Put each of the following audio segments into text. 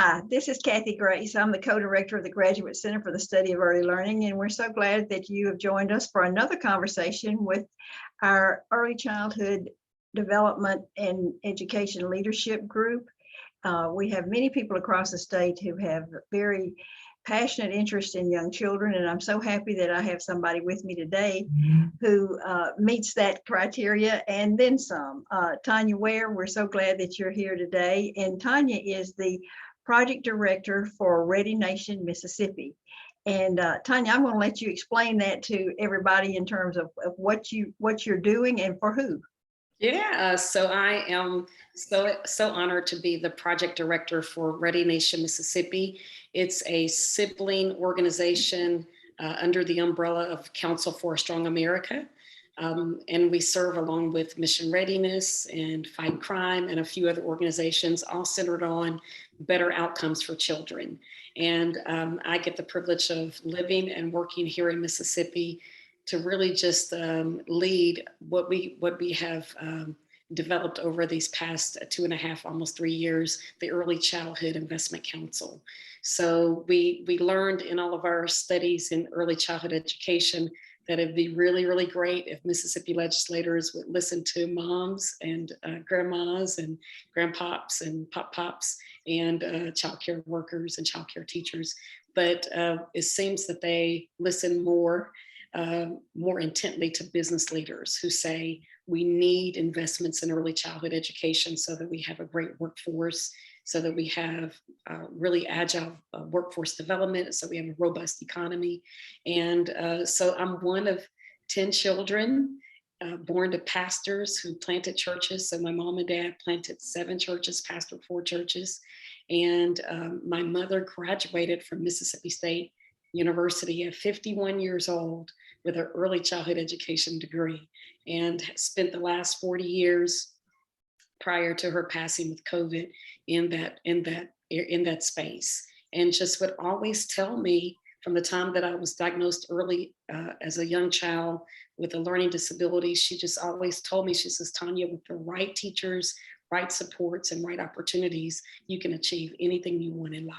Hi, this is Kathy Grace. I'm the co-director of the Graduate Center for the Study of Early Learning, and we're so glad that you have joined us for another conversation with our Early Childhood Development and Education Leadership Group. We have many people across the state who have very passionate interest in young children, and I'm so happy that I have somebody with me today who meets that criteria and then some. Tonya Ware, we're so glad that you're here today, and Tonya is the project director for Ready Nation, Mississippi. And Tonya, I'm going to let you explain that to everybody in terms of what you're doing and for who. Yeah, so I am so honored to be the project director for Ready Nation, Mississippi. It's a sibling organization under the umbrella of Council for a Strong America. And we serve along with Mission Readiness and Fight Crime and a few other organizations, all centered on better outcomes for children. And I get the privilege of living and working here in Mississippi to really just lead what we have developed over these past 2.5, almost 3 years, the Early Childhood Investment Council. So we learned in all of our studies in early childhood education that it'd be really, really great if Mississippi legislators would listen to moms and grandmas and grandpops and pop-pops and childcare workers and childcare teachers. But it seems that they listen more intently to business leaders who say we need investments in early childhood education so that we have a great workforce, so that we have really agile workforce development, so we have a robust economy. And so I'm one of 10 children born to pastors who planted churches. So my mom and dad planted 7 churches, pastored 4 churches. And my mother graduated from Mississippi State University at 51 years old with an early childhood education degree, and spent the last 40 years prior to her passing with COVID in that space. And just would always tell me from the time that I was diagnosed early as a young child with a learning disability, she just always told me, she says, Tonya, with the right teachers, right supports, and right opportunities, you can achieve anything you want in life.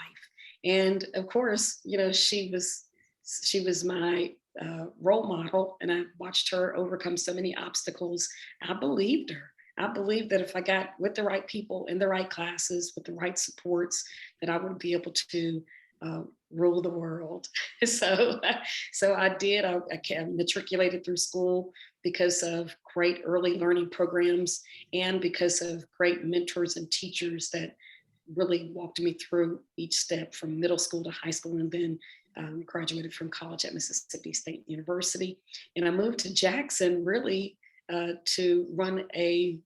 And of course, you know, she was my role model, and I watched her overcome so many obstacles. I believed her. I believed that if I got with the right people in the right classes, with the right supports, that I would be able to rule the world. So I did. I matriculated through school because of great early learning programs and because of great mentors and teachers that really walked me through each step from middle school to high school, and then graduated from college at Mississippi State University. And I moved to Jackson really to run a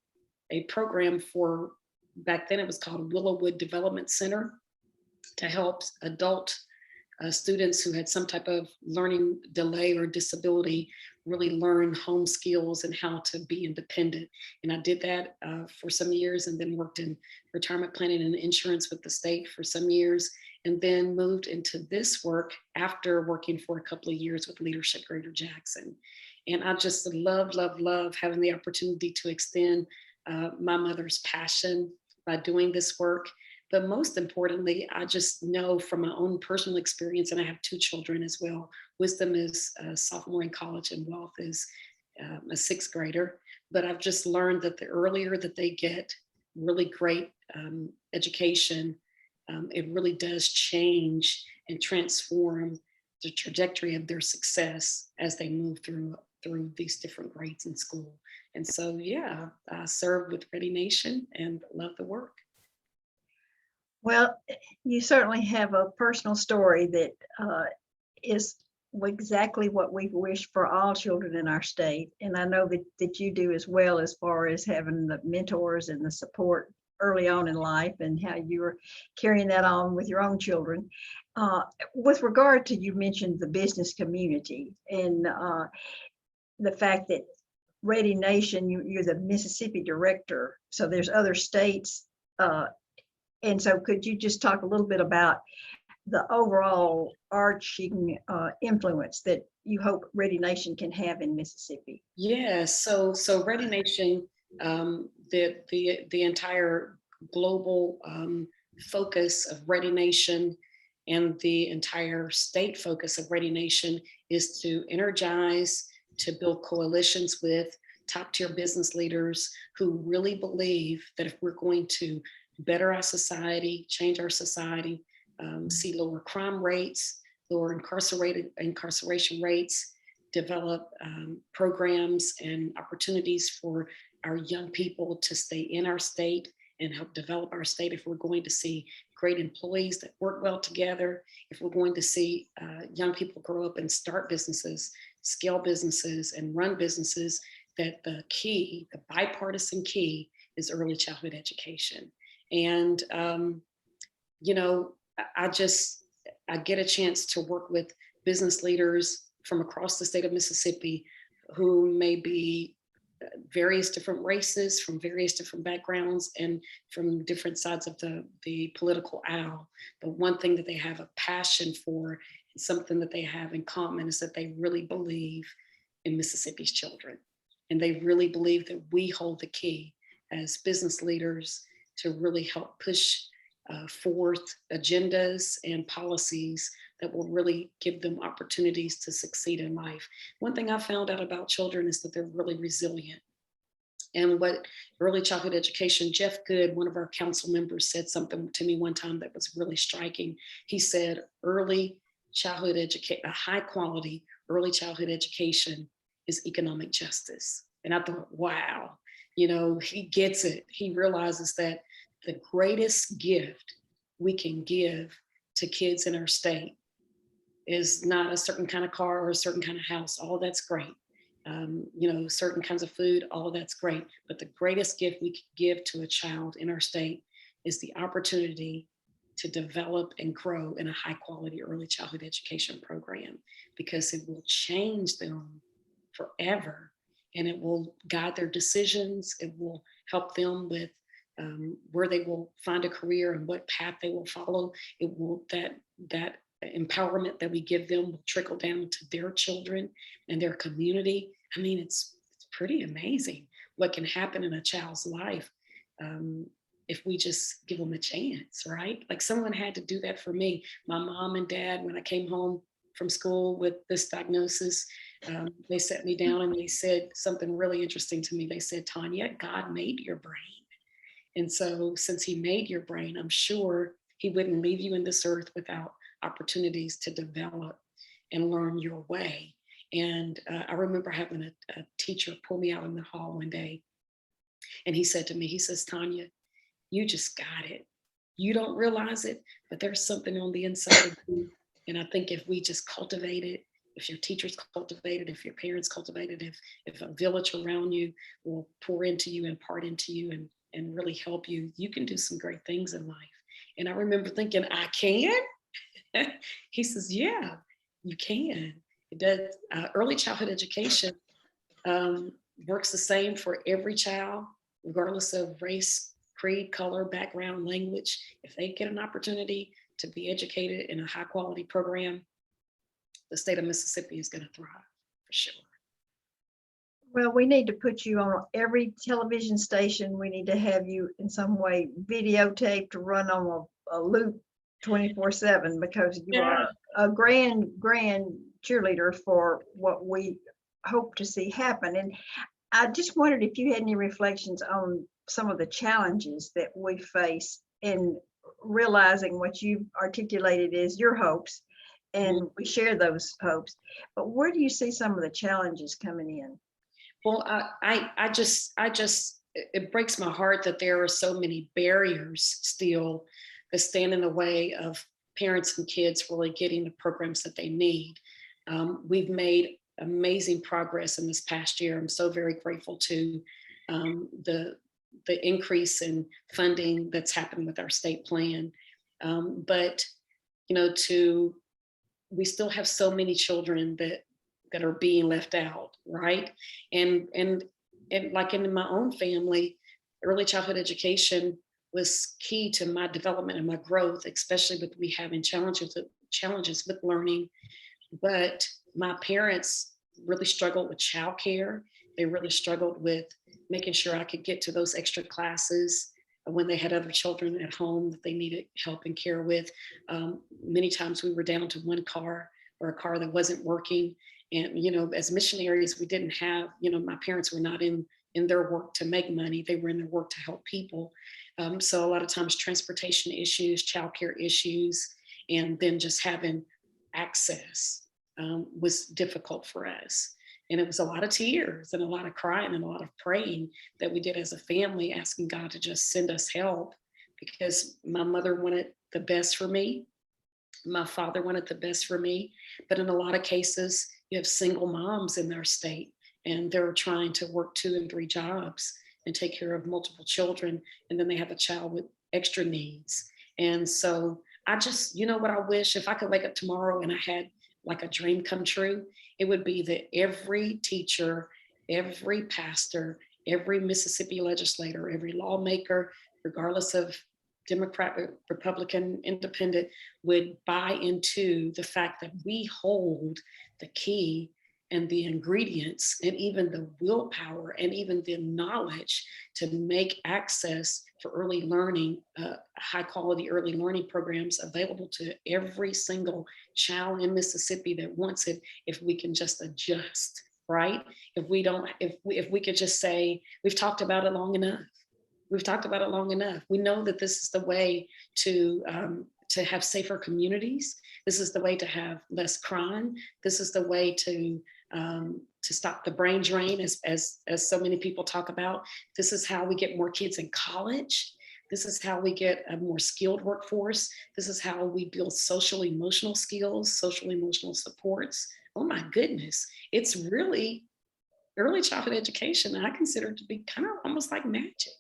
program for, back then it was called Willowwood Development Center, to help adult students who had some type of learning delay or disability really learn home skills and how to be independent. And I did that for some years, and then worked in retirement planning and insurance with the state for some years, and then moved into this work after working for a couple of years with Leadership Greater Jackson. And I just love having the opportunity to extend my mother's passion by doing this work. But most importantly, I just know from my own personal experience, and I have 2 children as well. Wisdom is a sophomore in college, and Wealth is a 6th grader. But I've just learned that the earlier that they get really great education, it really does change and transform the trajectory of their success as they move through these different grades in school. And so, yeah, I serve with Ready Nation and love the work. Well, you certainly have a personal story that is exactly what we wish for all children in our state. And I know that you do as well, as far as having the mentors and the support early on in life, and how you're carrying that on with your own children. With regard to, you mentioned the business community and the fact that Ready Nation, you're the Mississippi director, so there's other states. And so could you just talk a little bit about the overall arching influence that you hope Ready Nation can have in Mississippi? Yeah, so Ready Nation, the entire global focus of Ready Nation and the entire state focus of Ready Nation is to energize, to build coalitions with top tier business leaders who really believe that if we're going to better our society, change our society, see lower crime rates, lower incarceration rates, develop programs and opportunities for our young people to stay in our state and help develop our state. If we're going to see great employees that work well together, if we're going to see young people grow up and start businesses, scale businesses and run businesses, that the key, the bipartisan key is early childhood education. And, you know, I get a chance to work with business leaders from across the state of Mississippi who may be various different races, from various different backgrounds, and from different sides of the political aisle. But one thing that they have a passion for, and something that they have in common, is that they really believe in Mississippi's children. And they really believe that we hold the key as business leaders to really help push forth agendas and policies that will really give them opportunities to succeed in life. One thing I found out about children is that they're really resilient. And what early childhood education, Jeff Good, one of our council members, said something to me one time that was really striking. He said, early childhood education, a high quality early childhood education is economic justice. And I thought, wow, you know, he gets it. He realizes that the greatest gift we can give to kids in our state is not a certain kind of car or a certain kind of house. All that's great. You know, certain kinds of food, all of that's great. But the greatest gift we can give to a child in our state is the opportunity to develop and grow in a high quality early childhood education program, because it will change them forever, and it will guide their decisions. It will help them with where they will find a career and what path they will follow. It will, that empowerment that we give them will trickle down to their children and their community. I mean, it's pretty amazing what can happen in a child's life if we just give them a chance, right? Like someone had to do that for me. My mom and dad, when I came home from school with this diagnosis, they sat me down and they said something really interesting to me. They said, Tonya, God made your brain. And so since he made your brain, I'm sure he wouldn't leave you in this earth without opportunities to develop and learn your way. And I remember having a teacher pull me out in the hall one day. And he said to me, he says, Tonya, you just got it. You don't realize it, but there's something on the inside of you. And I think if we just cultivate it, if your teachers cultivate it, if your parents cultivate it, if a village around you will pour into you, impart into you, and really help you, you can do some great things in life. And I remember thinking, I can? He says, yeah, you can. It does. Early childhood education works the same for every child, regardless of race, creed, color, background, language. If they get an opportunity to be educated in a high quality program, the state of Mississippi is going to thrive for sure. Well, we need to put you on every television station. We need to have you in some way videotaped to run on a loop 24/7, because you are a grand cheerleader for what we hope to see happen. And I just wondered if you had any reflections on some of the challenges that we face in realizing what you've articulated as your hopes, and we share those hopes. But where do you see some of the challenges coming in? Well, I just, it breaks my heart that there are so many barriers still that stand in the way of parents and kids really getting the programs that they need. We've made amazing progress in this past year. I'm so very grateful to the increase in funding that's happened with our state plan. But, you know, we still have so many children that are being left out, right? And like in my own family, early childhood education was key to my development and my growth, especially with me having challenges with learning. But my parents really struggled with childcare. They really struggled with making sure I could get to those extra classes when they had other children at home that they needed help and care with. Many times we were down to one car or a car that wasn't working. And, as missionaries, we didn't have, my parents were not in their work to make money. They were in their work to help people. So a lot of times transportation issues, childcare issues, and then just having access was difficult for us. And it was a lot of tears and a lot of crying and a lot of praying that we did as a family, asking God to just send us help, because my mother wanted the best for me. My father wanted the best for me. But in a lot of cases, you have single moms in their state, and they're trying to work 2 and 3 jobs and take care of multiple children. And then they have a child with extra needs. And so I just, what I wish, if I could wake up tomorrow and I had like a dream come true, it would be that every teacher, every pastor, every Mississippi legislator, every lawmaker, regardless of Democrat, Republican, Independent, would buy into the fact that we hold the key and the ingredients and even the willpower and even the knowledge to make access for early learning, high quality early learning programs available to every single child in Mississippi that wants it, if we can just adjust, right? If we could just say, we've talked about it long enough. We've talked about it long enough. We know that this is the way to have safer communities. This is the way to have less crime. This is the way to stop the brain drain, as so many people talk about. This is how we get more kids in college. This is how we get a more skilled workforce. This is how we build social emotional skills, social emotional supports. Oh my goodness, it's really early childhood education. I consider it to be kind of almost like magic.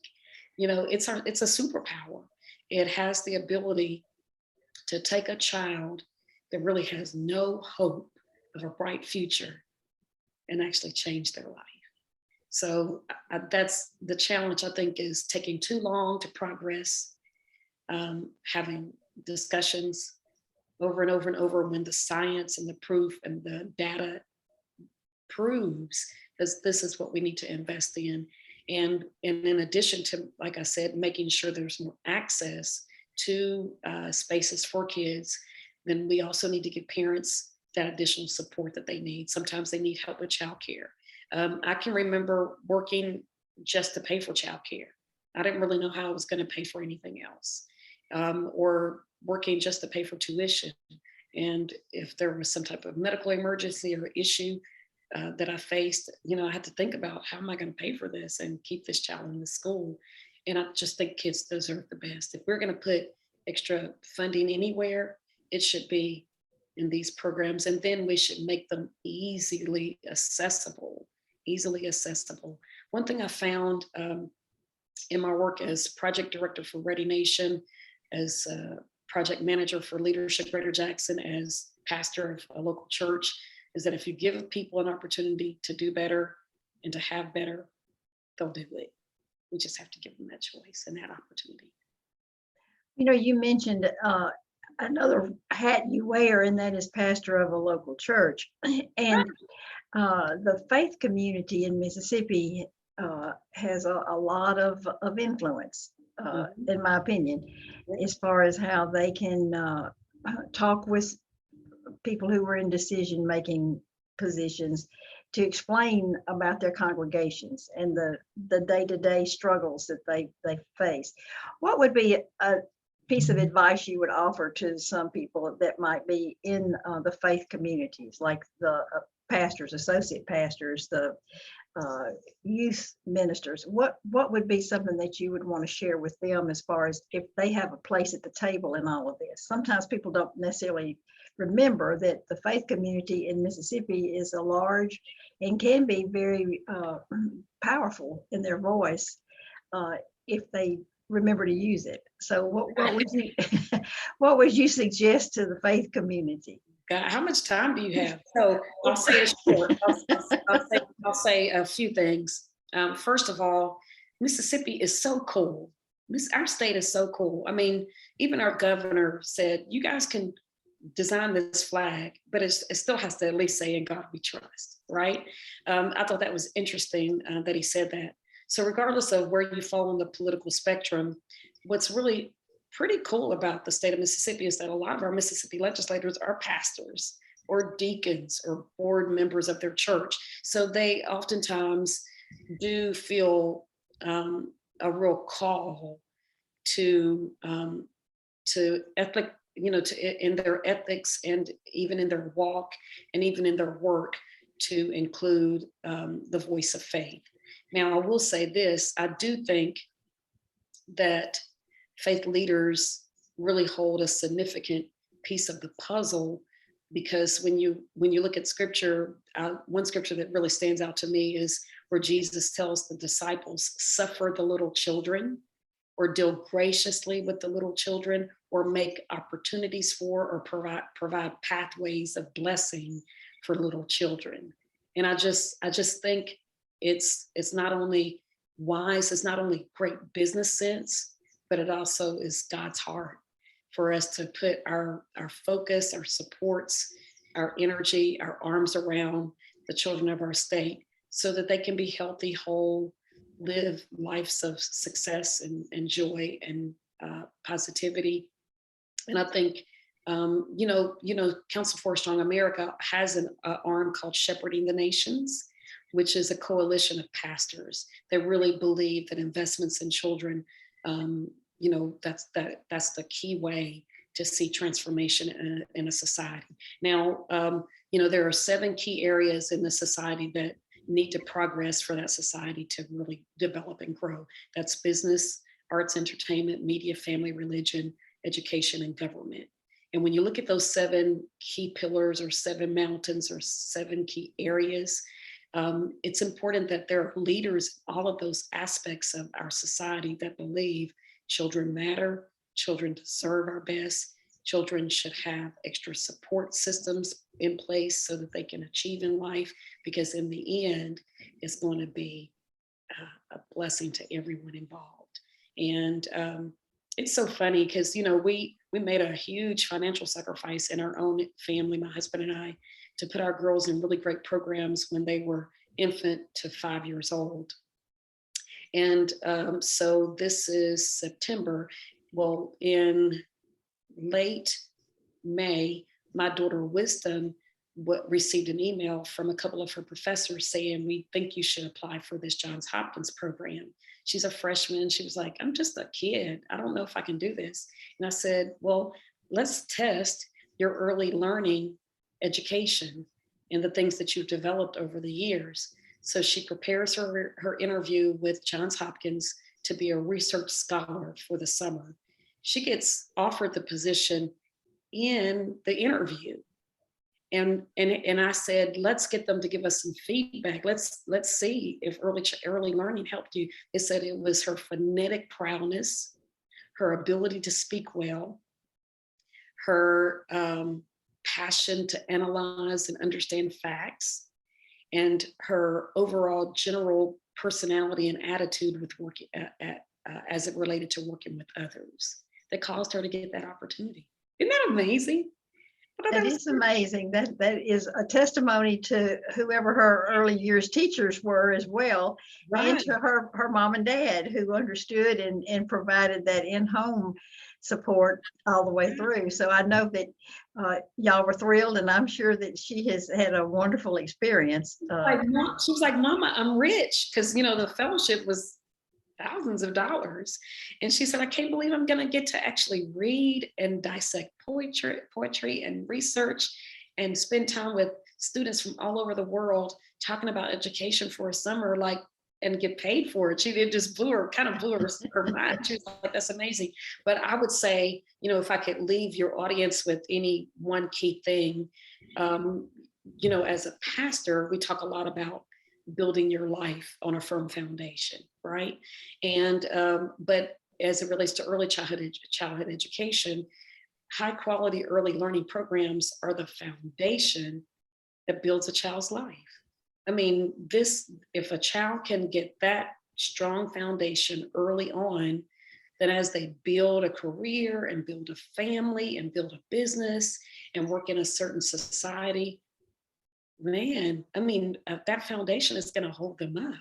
It's a superpower. It has the ability to take a child that really has no hope of a bright future and actually change their life. So that's the challenge, I think, is taking too long to progress, having discussions over and over and over when the science and the proof and the data proves that this is what we need to invest in. And in addition to, like I said, making sure there's more access to spaces for kids, then we also need to give parents that additional support that they need. Sometimes they need help with childcare. I can remember working just to pay for childcare. I didn't really know how I was going to pay for anything else, or working just to pay for tuition. And if there was some type of medical emergency or issue that I faced, I had to think about, how am I going to pay for this and keep this child in the school? And I just think kids deserve the best. If we're going to put extra funding anywhere, it should be in these programs, and then we should make them easily accessible. One thing I found in my work as project director for Ready Nation, as project manager for Leadership Greater Jackson, as pastor of a local church, is that if you give people an opportunity to do better and to have better, they'll do it. We just have to give them that choice and that opportunity. You mentioned another hat you wear, and that is pastor of a local church. And the faith community in Mississippi has a lot of influence, in my opinion, as far as how they can talk with people who were in decision-making positions to explain about their congregations and the day-to-day struggles that they face. What would be a piece of advice you would offer to some people that might be in the faith communities, like the pastors, associate pastors, the youth ministers? What would be something that you would want to share with them, as far as if they have a place at the table in all of this? Sometimes people don't necessarily remember that the faith community in Mississippi is a large and can be very powerful in their voice if they remember to use it. So what would you what would you suggest to the faith community? God, how much time do you have? So I'll say it short. I'll say a few things. First of all, Mississippi is so cool. Our state is so cool. I mean, even our governor said, you guys can design this flag, but it still has to at least say, "In God we trust," right? I thought that was interesting that he said that. So regardless of where you fall on the political spectrum, what's really pretty cool about the state of Mississippi is that a lot of our Mississippi legislators are pastors or deacons or board members of their church. So they oftentimes do feel a real call to ethic, to in their ethics and even in their walk and even in their work to include the voice of faith. Now, I will say this: I do think that faith leaders really hold a significant piece of the puzzle, because when you look at scripture, one scripture that really stands out to me is where Jesus tells the disciples, suffer the little children, or deal graciously with the little children, or make opportunities for, or provide pathways of blessing for little children. And I just think it's not only wise, it's not only great business sense, but it also is God's heart for us to put our focus, our supports, our energy, our arms around the children of our state so that they can be healthy, whole, live lives of success and joy and positivity. And I think, Council for a Strong America has an arm called Shepherding the Nations, which is a coalition of pastors that really believe that investments in children, that's the key way to see transformation in a society. Now, there are 7 key areas in the society that need to progress for that society to really develop and grow. That's business, arts, entertainment, media, family, religion, education, and government. And when you look at those 7 key pillars or 7 mountains or 7 key areas, it's important that there are leaders, all of those aspects of our society that believe children matter, children deserve our best, children should have extra support systems in place so that they can achieve in life, because in the end, it's going to be a blessing to everyone involved. And it's so funny because, we made a huge financial sacrifice in our own family, my husband and I, to put our girls in really great programs when they were infant to 5 years old. And so this is September. Well, in late May, my daughter Wisdom received an email from a couple of her professors saying, we think you should apply for this Johns Hopkins program. She's a freshman. She was like, I'm just a kid. I don't know if I can do this. And I said, well, let's test your early learning education and the things that you've developed over the years. So she prepares her interview with Johns Hopkins to be a research scholar for the summer. She gets offered the position in the interview. And I said, let's get them to give us some feedback. Let's see if early learning helped you. They said it was her phonetic prowess, her ability to speak well, her passion to analyze and understand facts, and her overall general personality and attitude with working as it related to working with others that caused her to get that opportunity. Isn't that amazing? That is amazing. That is a testimony to whoever her early years teachers were as well, Right. and to her mom and dad who understood and provided that in-home support all the way through. So I know that y'all were thrilled, and I'm sure that she has had a wonderful experience. She was like, Mama, I'm rich, because the fellowship was thousands of dollars. And she said, I can't believe I'm going to get to actually read and dissect poetry and research and spend time with students from all over the world talking about education for a summer, and get paid for it. It just kind of blew her mind. She was like, that's amazing. But I would say, if I could leave your audience with any one key thing, as a pastor, we talk a lot about building your life on a firm foundation, right? And but as it relates to early childhood education, high quality early learning programs are the foundation that builds a child's life. I mean, if a child can get that strong foundation early on, then as they build a career and build a family and build a business and work in a certain society, man, I mean, that foundation is going to hold them up.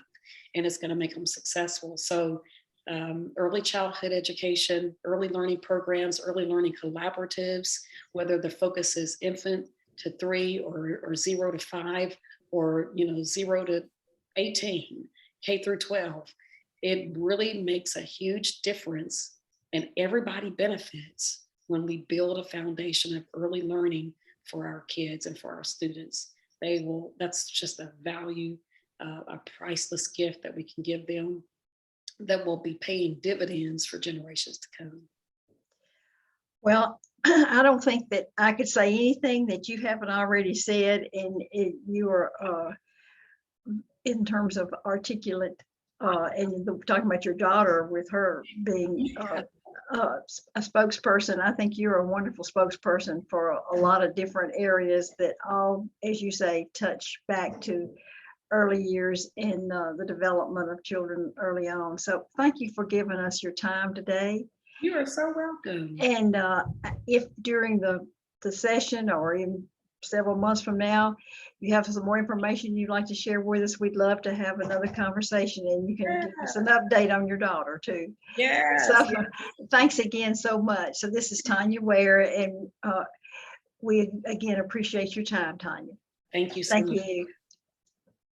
and it's going to make them successful. So early childhood education, early learning programs, early learning collaboratives, whether the focus is infant to 3 or 0 to 5, or 0 to 18, K through 12, it really makes a huge difference, and everybody benefits when we build a foundation of early learning for our kids and for our students. That's just a value, a priceless gift that we can give them that will be paying dividends for generations to come. Well, I don't think that I could say anything that you haven't already said, and you are in terms of articulate, and talking about your daughter with her being a spokesperson. I think you're a wonderful spokesperson for a lot of different areas that all, as you say, touch back to early years in the development of children early on. So thank you for giving us your time today. You are so welcome. And if during the session or in several months from now, you have some more information you'd like to share with us, we'd love to have another conversation, and you can give us an update on your daughter too. Yes. So thanks again so much. So this is Tonya Ware, and we again appreciate your time, Tonya. Thank you so much. Thank you.